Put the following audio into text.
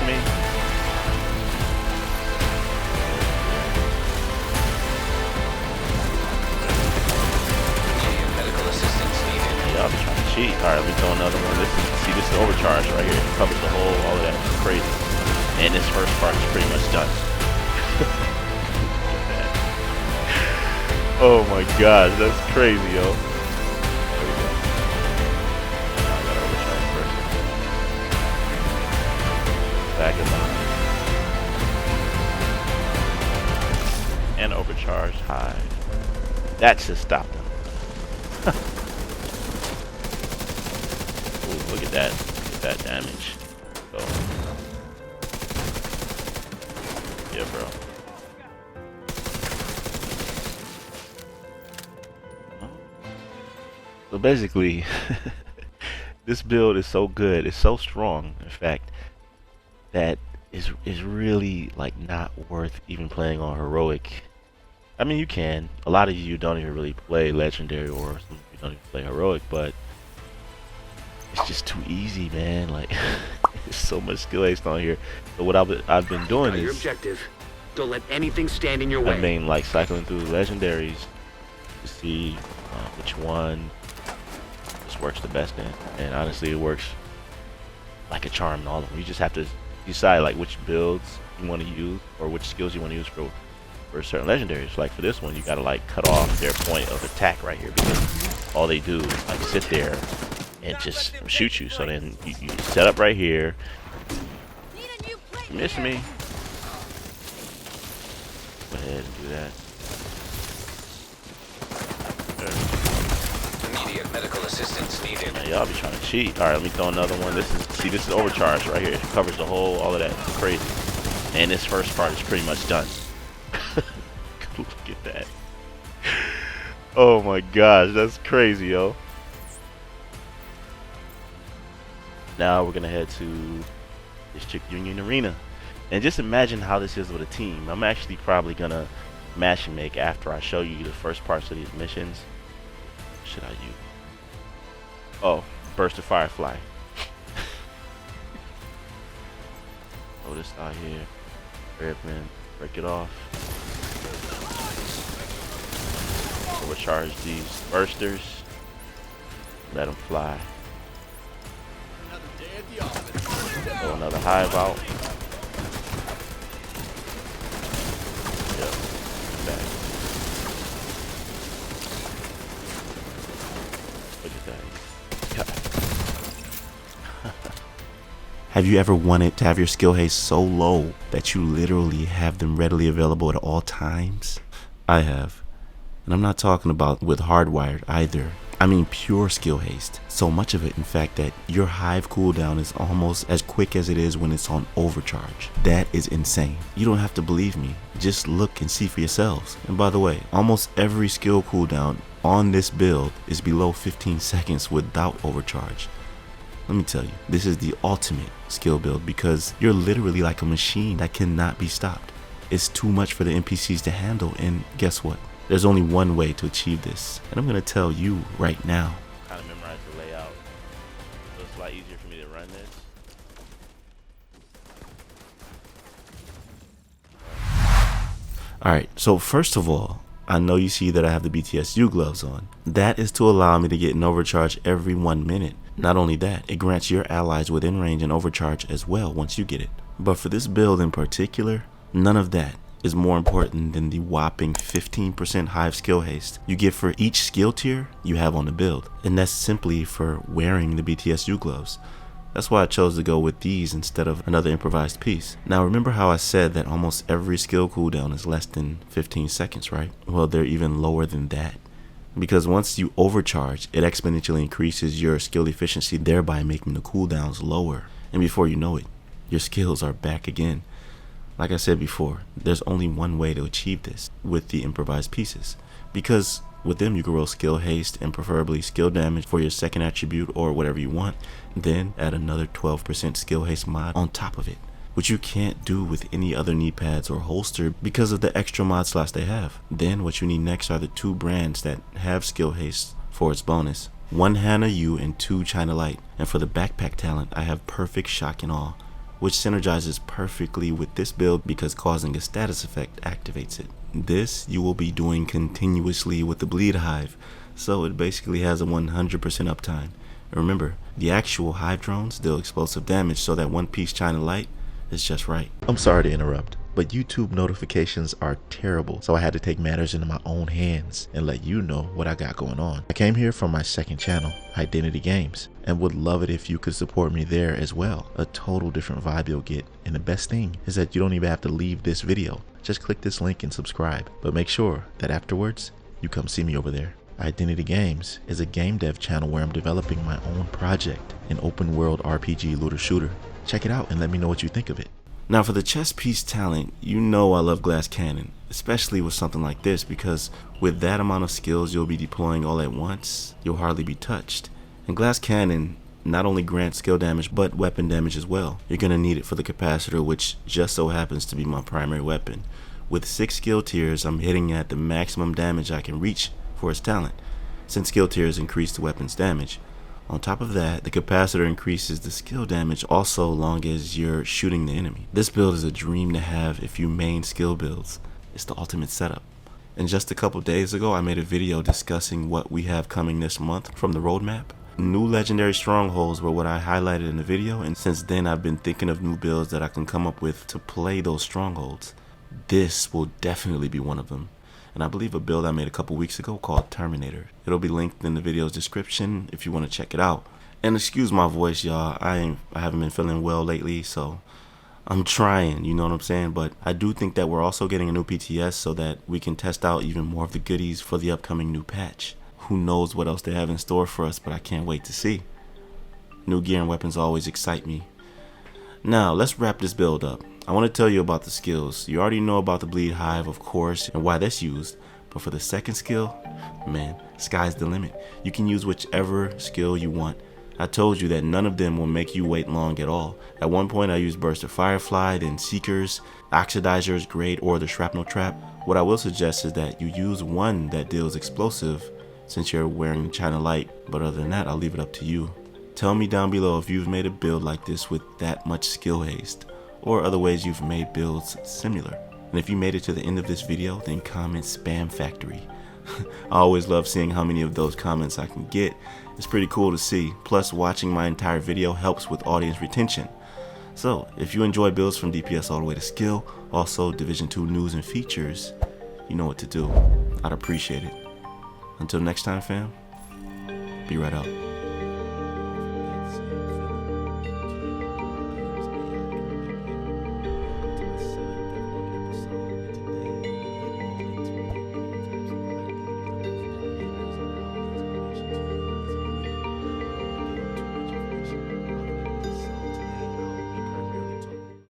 me? Y'all be trying to cheat. Alright, let me throw another one. This is overcharged right here. It covers the whole, all of that. It's crazy. And this first part is pretty much done. Oh my gosh, that's crazy, yo. There we go. Now I gotta overcharge first. Back of line. And overcharge high. That should stop them. Ooh, look at that. Look at that damage. So. Yeah, bro. So basically, this build is so good, it's so strong, in fact, that is really like not worth even playing on heroic. I mean, you can. A lot of you don't even really play legendary, or some of you don't even play heroic, but it's just too easy, man. Like, there's so much skill haste on here. So what I've been doing is, your objective. Don't let anything stand in your way. I've been like cycling through legendaries to see which one works the best in, and honestly it works like a charm in all of them. You just have to decide like which builds you want to use or which skills you want to use for certain legendaries. Like for this one, you gotta like cut off their point of attack right here, because all they do is like sit there and just shoot you. So then you set up right here. You miss me. Go ahead and do that. Medical assistance needed. Y'all be trying to cheat. Alright, let me throw another one. This is overcharged right here. It covers the whole, all of that. It's crazy. And this first part is pretty much done. Look at that. Oh my gosh, that's crazy, yo. Now we're gonna head to District Union Arena. And just imagine how this is with a team. I'm actually probably gonna match and make after I show you the first parts of these missions. What should I use? Oh, Burst of Firefly. Throw this out here. Airplane, break it off. Overcharge these bursters. Let them fly. Throw another hive out. Yep. Back. Look at that. Have you ever wanted to have your skill haste so low that you literally have them readily available at all times? I have. And I'm not talking about with hardwired either. I mean pure skill haste. So much of it, in fact, that your hive cooldown is almost as quick as it is when it's on overcharge. That is insane. You don't have to believe me. Just look and see for yourselves. And by the way, almost every skill cooldown on this build is below 15 seconds without overcharge. Let me tell you, this is the ultimate skill build because you're literally like a machine that cannot be stopped. It's too much for the NPCs to handle, and guess what? There's only one way to achieve this, and I'm going to tell you right now. Kind of memorize the layout, so it's a lot easier for me to run this. Alright, so first of all, I know you see that I have the BTSU gloves on. That is to allow me to get an overcharge every 1 minute. Not only that, it grants your allies within range an overcharge as well once you get it. But for this build in particular, none of that is more important than the whopping 15% hive skill haste you get for each skill tier you have on the build. And that's simply for wearing the BTSU gloves. That's why I chose to go with these instead of another improvised piece. Now remember how I said that almost every skill cooldown is less than 15 seconds, right? Well, they're even lower than that. Because once you overcharge, it exponentially increases your skill efficiency, thereby making the cooldowns lower. And before you know it, your skills are back again. Like I said before, there's only one way to achieve this with the improvised pieces. Because with them you can roll skill haste and preferably skill damage for your second attribute or whatever you want. Then add another 12% skill haste mod on top of it, which you can't do with any other knee pads or holster because of the extra mod slots they have. Then what you need next are the two brands that have skill haste for its bonus. One Hannah U and two China Light. And for the backpack talent, I have perfect shock and awe. which synergizes perfectly with this build because causing a status effect activates it. This you will be doing continuously with the Bleed Hive, so it basically has a 100% uptime. Remember, the actual Hive drones deal explosive damage, so that one piece China Light is just right. I'm sorry to interrupt, but YouTube notifications are terrible, so I had to take matters into my own hands and let you know what I got going on. I came here from my second channel, Identity Games, and would love it if you could support me there as well. A total different vibe you'll get, and the best thing is that you don't even have to leave this video. Just click this link and subscribe, but make sure that afterwards you come see me over there. Identity Games is a game dev channel where I'm developing my own project, an open world RPG looter shooter. Check it out and let me know what you think of it. Now for the chess piece talent, you know I love Glass Cannon, especially with something like this, because with that amount of skills you'll be deploying all at once, you'll hardly be touched. And Glass Cannon not only grants skill damage but weapon damage as well. You're going to need it for the capacitor, which just so happens to be my primary weapon. With 6 skill tiers, I'm hitting at the maximum damage I can reach for its talent, since skill tiers increase the weapon's damage. On top of that, the capacitor increases the skill damage also long as you're shooting the enemy. This build is a dream to have if you main skill builds. It's the ultimate setup. And just a couple days ago, I made a video discussing what we have coming this month from the roadmap. New legendary strongholds were what I highlighted in the video, and since then I've been thinking of new builds that I can come up with to play those strongholds. This will definitely be one of them. And I believe a build I made a couple weeks ago called Terminator. It'll be linked in the video's description if you want to check it out. And excuse my voice, y'all. I haven't been feeling well lately, so I'm trying, you know what I'm saying? But I do think that we're also getting a new PTS so that we can test out even more of the goodies for the upcoming new patch. Who knows what else they have in store for us, but I can't wait to see. New gear and weapons always excite me. Now, let's wrap this build up. I want to tell you about the skills. You already know about the Bleed Hive, of course, and why that's used. But for the second skill, man, sky's the limit. You can use whichever skill you want. I told you that none of them will make you wait long at all. At one point I used Burst of Firefly, then Seekers, Oxidizer is great, or the Shrapnel Trap. What I will suggest is that you use one that deals explosive since you're wearing China Light, but other than that, I'll leave it up to you. Tell me down below if you've made a build like this with that much skill haste, or other ways you've made builds similar. And if you made it to the end of this video, then comment Spam Factory. I always love seeing how many of those comments I can get. It's pretty cool to see. Plus, watching my entire video helps with audience retention. So, if you enjoy builds from DPS all the way to skill, also Division 2 news and features, you know what to do. I'd appreciate it. Until next time, fam, be right out.